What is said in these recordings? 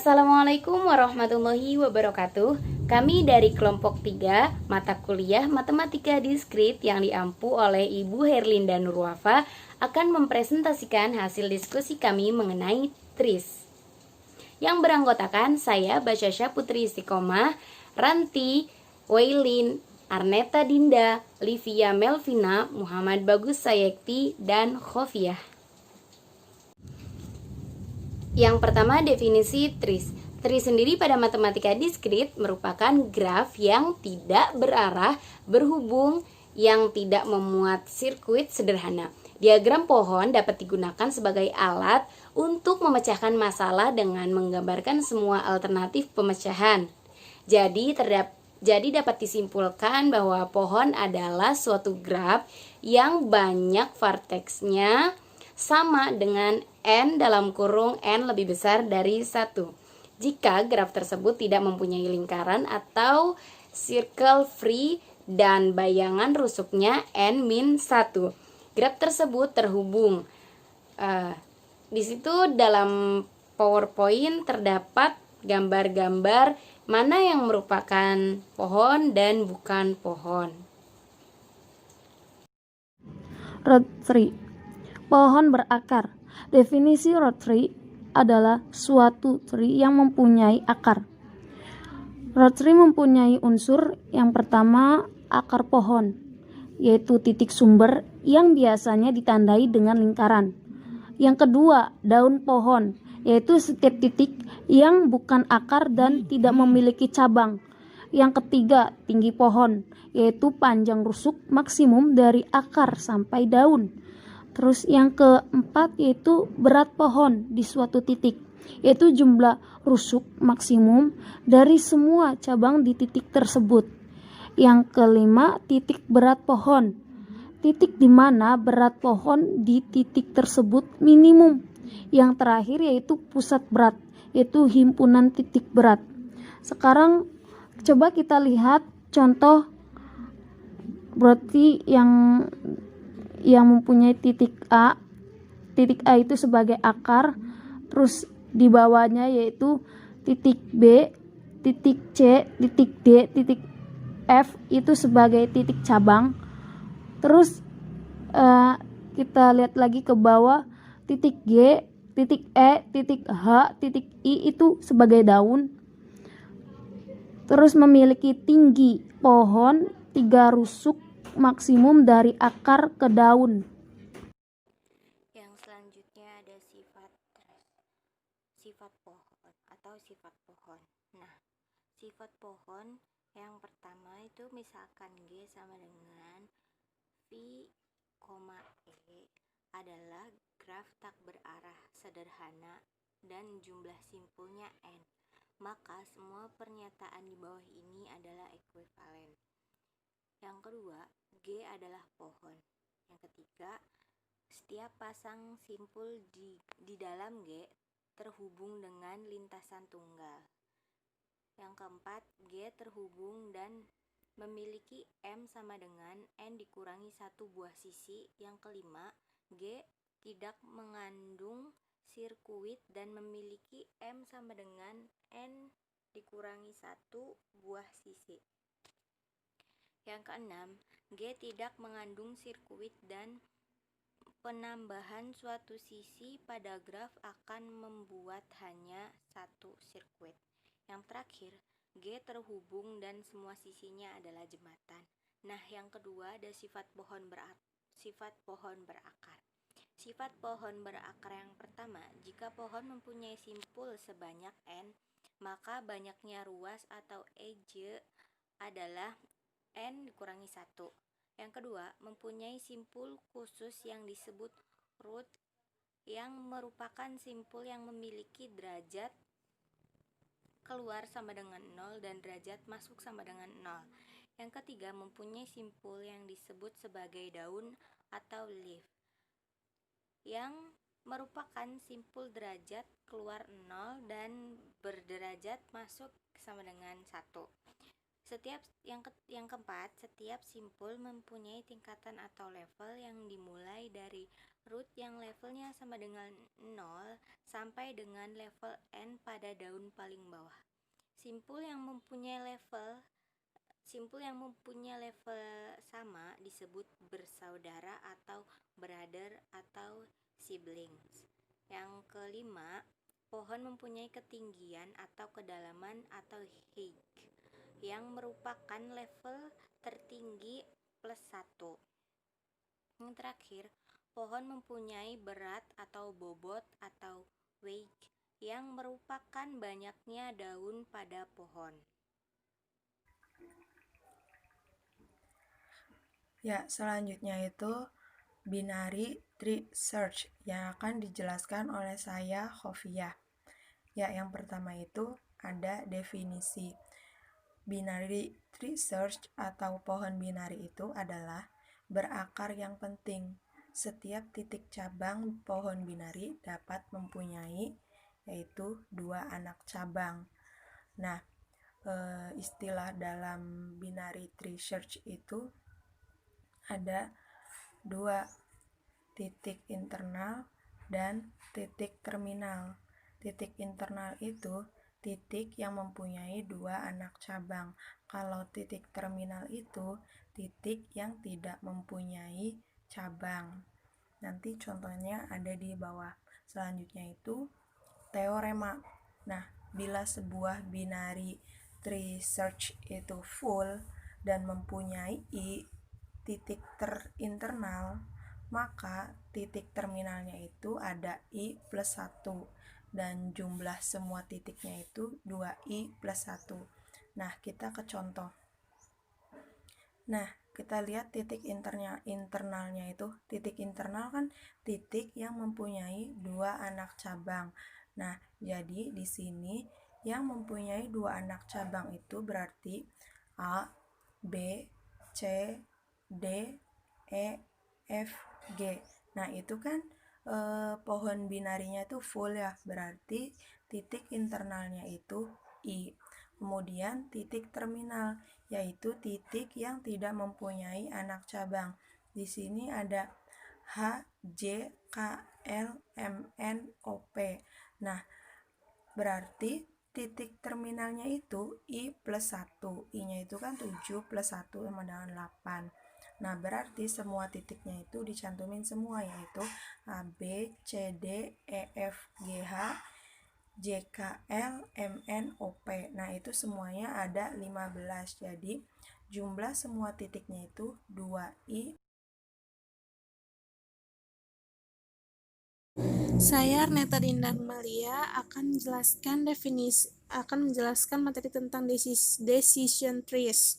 Assalamualaikum warahmatullahi wabarakatuh. Kami dari kelompok 3 mata kuliah Matematika Diskrit yang diampu oleh Ibu Herlinda Nurwafa akan mempresentasikan hasil diskusi kami mengenai TRIS. Yang beranggotakan saya Basyasha Putri Istiqomah, Ranti, Wailin, Arneta Dinda, Livia Melvina, Muhammad Bagus Sayekti, dan Khofiah. Yang pertama, definisi TRIS. TRIS sendiri pada matematika diskrit merupakan graf yang tidak berarah, berhubung, yang tidak memuat sirkuit sederhana. Diagram pohon dapat digunakan sebagai alat untuk memecahkan masalah dengan menggambarkan semua alternatif pemecahan. Jadi dapat disimpulkan bahwa pohon adalah suatu graf yang banyak verteksnya sama dengan N dalam kurung N lebih besar dari 1. Jika graf tersebut tidak mempunyai lingkaran atau circle free dan bayangan rusuknya N-1, graf tersebut terhubung. Di situ dalam PowerPoint terdapat gambar-gambar mana yang merupakan pohon dan bukan pohon. Root tree. Pohon berakar. Definisi root tree adalah suatu tree yang mempunyai akar. Root tree mempunyai unsur yang pertama akar pohon, yaitu titik sumber yang biasanya ditandai dengan lingkaran. Yang kedua, daun pohon, yaitu setiap titik yang bukan akar dan tidak memiliki cabang. Yang ketiga, tinggi pohon, yaitu panjang rusuk maksimum dari akar sampai daun. Terus yang keempat yaitu berat pohon di suatu titik, yaitu jumlah rusuk maksimum dari semua cabang di titik tersebut. Yang kelima, titik berat pohon, titik di mana berat pohon di titik tersebut minimum. Yang terakhir yaitu pusat berat, yaitu himpunan titik berat. Sekarang coba kita lihat contoh berarti yang mempunyai titik A. Titik A itu sebagai akar, terus di bawahnya yaitu titik B, titik C, titik D, titik F itu sebagai titik cabang. Terus kita lihat lagi ke bawah, titik G, titik E, titik H, titik I itu sebagai daun. Terus memiliki tinggi pohon 3 rusuk maksimum dari akar ke daun. Yang selanjutnya ada sifat pohon atau sifat pohon. Nah, sifat pohon yang pertama itu misalkan G sama dengan V, E adalah graf tak berarah sederhana dan jumlah simpulnya N. Maka semua pernyataan di bawah ini adalah ekuivalen. Yang kedua, G adalah pohon. Yang ketiga, setiap pasang simpul di dalam G terhubung dengan lintasan tunggal. Yang keempat, G terhubung dan memiliki M sama dengan N dikurangi 1 buah sisi. Yang kelima, G tidak mengandung sirkuit dan memiliki M sama dengan N dikurangi 1 buah sisi. Yang keenam, G tidak mengandung sirkuit dan penambahan suatu sisi pada graf akan membuat hanya 1 sirkuit. Yang terakhir, G terhubung dan semua sisinya adalah jembatan. Nah, yang kedua ada sifat pohon berakar. Sifat pohon berakar yang pertama, jika pohon mempunyai simpul sebanyak N, maka banyaknya ruas atau edge adalah N dikurangi 1. Yang kedua, mempunyai simpul khusus yang disebut root, yang merupakan simpul yang memiliki derajat keluar sama dengan 0 dan derajat masuk sama dengan 0. Yang ketiga, mempunyai simpul yang disebut sebagai daun atau leaf, yang merupakan simpul derajat keluar 0 dan berderajat masuk sama dengan 1. Yang keempat, setiap simpul mempunyai tingkatan atau level yang dimulai dari root yang levelnya sama dengan 0 sampai dengan level n pada daun paling bawah. Simpul yang mempunyai level sama disebut bersaudara atau brother atau siblings. Yang kelima, pohon mempunyai ketinggian atau kedalaman atau height yang merupakan level tertinggi plus 1. Yang terakhir, pohon mempunyai berat atau bobot atau weight yang merupakan banyaknya daun pada pohon. Ya, selanjutnya itu binary tree search yang akan dijelaskan oleh saya, Khofiyah. Ya, yang pertama itu ada definisi. Binary tree search atau pohon binari itu adalah berakar yang penting. Setiap titik cabang pohon binari dapat mempunyai yaitu 2 anak cabang. Nah, istilah dalam binary tree search itu ada 2, titik internal dan titik terminal. Titik internal itu titik yang mempunyai 2 anak cabang. Kalau titik terminal itu titik yang tidak mempunyai cabang. Nanti contohnya ada di bawah. Selanjutnya itu teorema. Nah, bila sebuah binary tree search itu full dan mempunyai titik internal, maka titik terminalnya itu ada I plus 1 dan jumlah semua titiknya itu 2I plus 1. Nah, kita ke contoh. Nah, kita lihat titik internalnya itu. Titik internal kan titik yang mempunyai 2 anak cabang. Nah, jadi di sini yang mempunyai 2 anak cabang itu berarti A, B, C, D, E, F, G. Nah, itu kan pohon binarinya itu full ya, berarti titik internalnya itu I. Kemudian titik terminal, yaitu titik yang tidak mempunyai anak cabang. Di sini ada H, J, K, L, M, N, O, P. Nah, berarti titik terminalnya itu I plus 1. I-nya itu kan 7 plus 1 sama dengan 8. Nah, berarti semua titiknya itu dicantumin semua, yaitu A, B, C, D, E, F, G, H, J, K, L, M, N, O, P. Nah, itu semuanya ada 15. Jadi, jumlah semua titiknya itu 2I. Saya Arneta Dinda Malia akan menjelaskan materi tentang decision trees.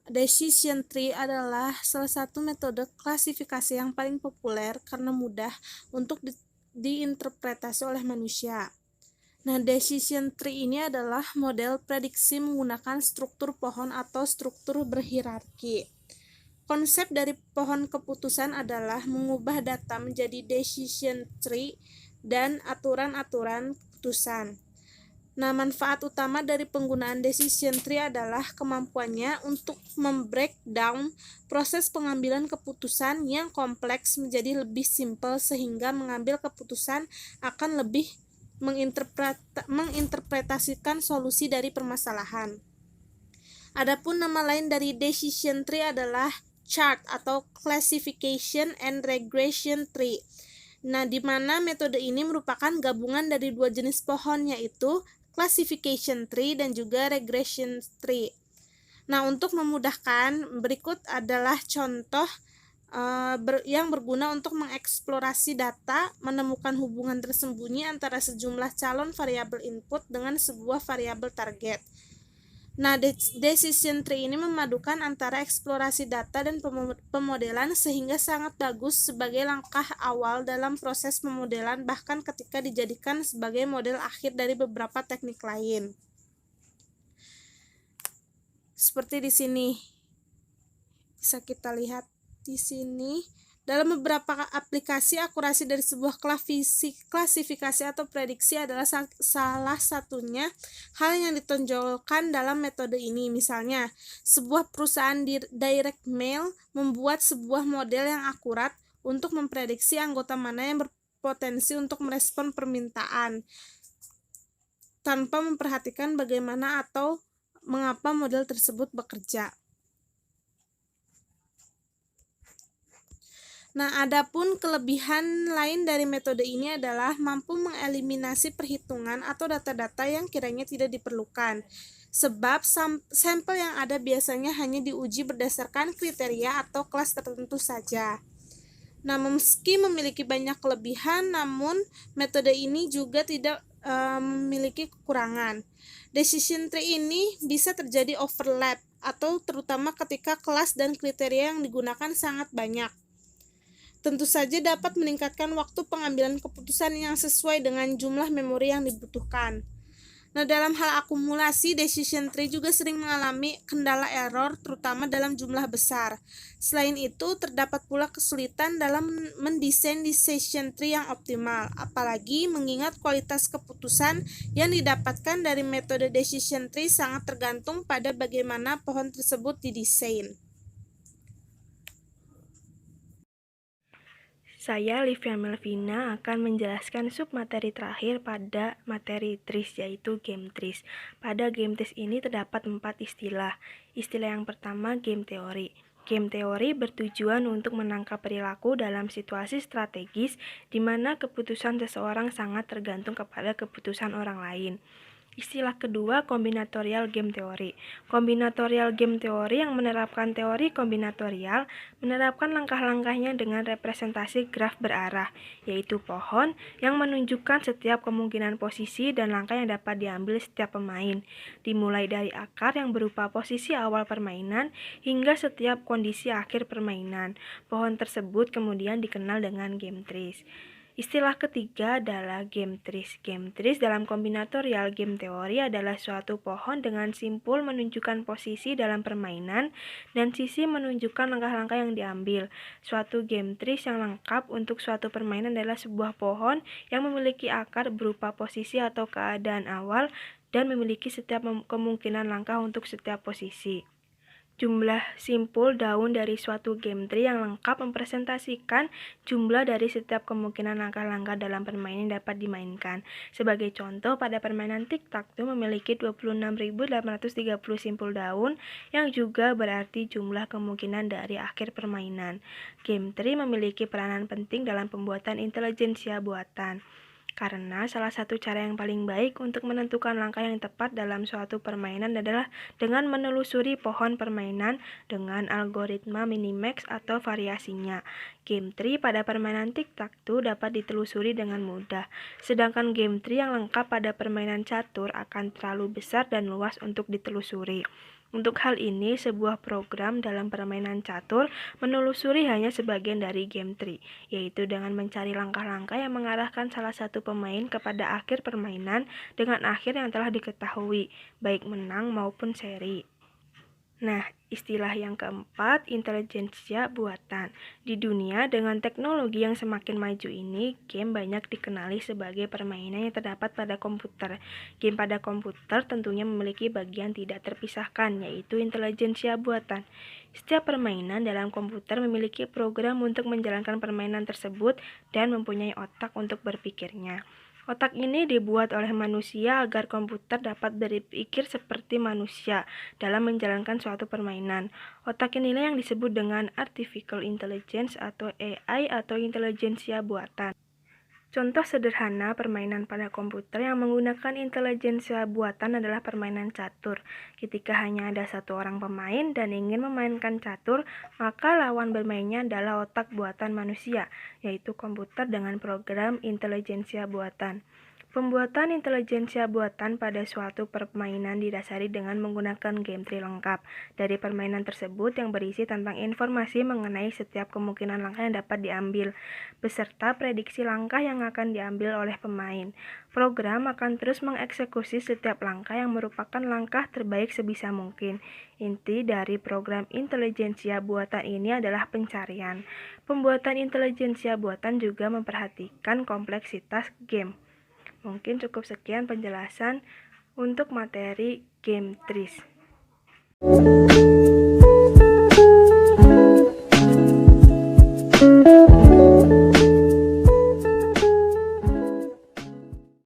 Decision tree adalah salah satu metode klasifikasi yang paling populer karena mudah untuk diinterpretasi oleh manusia. Nah, decision tree ini adalah model prediksi menggunakan struktur pohon atau struktur berhierarki. Konsep dari pohon keputusan adalah mengubah data menjadi decision tree dan aturan-aturan keputusan. Nah, manfaat utama dari penggunaan decision tree adalah kemampuannya untuk membreakdown proses pengambilan keputusan yang kompleks menjadi lebih simpel sehingga mengambil keputusan akan lebih menginterpretasikan solusi dari permasalahan. Adapun nama lain dari decision tree adalah chart atau classification and regression tree. Nah, di mana metode ini merupakan gabungan dari 2 jenis pohon, yaitu classification tree dan juga regression tree. Nah, untuk memudahkan, berikut adalah contoh yang berguna untuk mengeksplorasi data, menemukan hubungan tersembunyi antara sejumlah calon variabel input dengan sebuah variabel target. Nah, decision tree ini memadukan antara eksplorasi data dan pemodelan sehingga sangat bagus sebagai langkah awal dalam proses pemodelan, bahkan ketika dijadikan sebagai model akhir dari beberapa teknik lain. Seperti di sini. Bisa kita lihat di sini Dalam beberapa aplikasi, akurasi dari sebuah klasifikasi atau prediksi adalah salah satunya hal yang ditonjolkan dalam metode ini. Misalnya, sebuah perusahaan direct mail membuat sebuah model yang akurat untuk memprediksi anggota mana yang berpotensi untuk merespon permintaan, tanpa memperhatikan bagaimana atau mengapa model tersebut bekerja. Nah, adapun kelebihan lain dari metode ini adalah mampu mengeliminasi perhitungan atau data-data yang kiranya tidak diperlukan. Sebab sampel yang ada biasanya hanya diuji berdasarkan kriteria atau kelas tertentu saja. Nah, meski memiliki banyak kelebihan, namun metode ini juga tidak memiliki kekurangan. Decision tree ini bisa terjadi overlap, atau terutama ketika kelas dan kriteria yang digunakan sangat banyak. Tentu saja dapat meningkatkan waktu pengambilan keputusan yang sesuai dengan jumlah memori yang dibutuhkan. Nah, dalam hal akumulasi, decision tree juga sering mengalami kendala error, terutama dalam jumlah besar. Selain itu, terdapat pula kesulitan dalam mendesain decision tree yang optimal, apalagi mengingat kualitas keputusan yang didapatkan dari metode decision tree sangat tergantung pada bagaimana pohon tersebut didesain. Saya, Livia Melvina, akan menjelaskan submateri terakhir pada materi TRIS, yaitu game TRIS. Pada game TRIS ini terdapat 4 istilah. Istilah yang pertama, game teori. Game teori bertujuan untuk menangkap perilaku dalam situasi strategis di mana keputusan seseorang sangat tergantung kepada keputusan orang lain. Istilah kedua, kombinatorial game teori. Kombinatorial game teori yang menerapkan teori kombinatorial menerapkan langkah-langkahnya dengan representasi graf berarah, yaitu pohon yang menunjukkan setiap kemungkinan posisi dan langkah yang dapat diambil setiap pemain, dimulai dari akar yang berupa posisi awal permainan hingga setiap kondisi akhir permainan. Pohon tersebut kemudian dikenal dengan game trees. Istilah ketiga adalah game trees. Game trees dalam kombinatorial game teori adalah suatu pohon dengan simpul menunjukkan posisi dalam permainan dan sisi menunjukkan langkah-langkah yang diambil. Suatu game trees yang lengkap untuk suatu permainan adalah sebuah pohon yang memiliki akar berupa posisi atau keadaan awal dan memiliki setiap kemungkinan langkah untuk setiap posisi. Jumlah simpul daun dari suatu game tree yang lengkap mempresentasikan jumlah dari setiap kemungkinan langkah-langkah dalam permainan dapat dimainkan. Sebagai contoh, pada permainan tic-tac-toe memiliki 26.830 simpul daun yang juga berarti jumlah kemungkinan dari akhir permainan. Game tree memiliki peranan penting dalam pembuatan intelijensia buatan. Karena salah satu cara yang paling baik untuk menentukan langkah yang tepat dalam suatu permainan adalah dengan menelusuri pohon permainan dengan algoritma minimax atau variasinya. Game tree pada permainan tic-tac-toe dapat ditelusuri dengan mudah, sedangkan game tree yang lengkap pada permainan catur akan terlalu besar dan luas untuk ditelusuri. Untuk hal ini, sebuah program dalam permainan catur menelusuri hanya sebagian dari game tree, yaitu dengan mencari langkah-langkah yang mengarahkan salah satu pemain kepada akhir permainan dengan akhir yang telah diketahui, baik menang maupun seri. Nah, istilah yang keempat, intelijensia buatan. Di dunia dengan teknologi yang semakin maju ini, game banyak dikenali sebagai permainan yang terdapat pada komputer. Game pada komputer tentunya memiliki bagian tidak terpisahkan, yaitu intelijensia buatan. Setiap permainan dalam komputer memiliki program untuk menjalankan permainan tersebut dan mempunyai otak untuk berpikirnya. Otak ini dibuat oleh manusia agar komputer dapat berpikir seperti manusia dalam menjalankan suatu permainan. Otak inilah yang disebut dengan artificial intelligence atau AI atau intelijensia buatan. Contoh sederhana permainan pada komputer yang menggunakan intelijensia buatan adalah permainan catur. Ketika hanya ada satu orang pemain dan ingin memainkan catur, maka lawan bermainnya adalah otak buatan manusia, yaitu komputer dengan program intelijensia buatan. Pembuatan intelijensia buatan pada suatu permainan didasari dengan menggunakan game tree lengkap. Dari permainan tersebut yang berisi tentang informasi mengenai setiap kemungkinan langkah yang dapat diambil, beserta prediksi langkah yang akan diambil oleh pemain. Program akan terus mengeksekusi setiap langkah yang merupakan langkah terbaik sebisa mungkin. Inti dari program intelijensia buatan ini adalah pencarian. Pembuatan intelijensia buatan juga memperhatikan kompleksitas game. Mungkin cukup sekian penjelasan untuk materi game trees.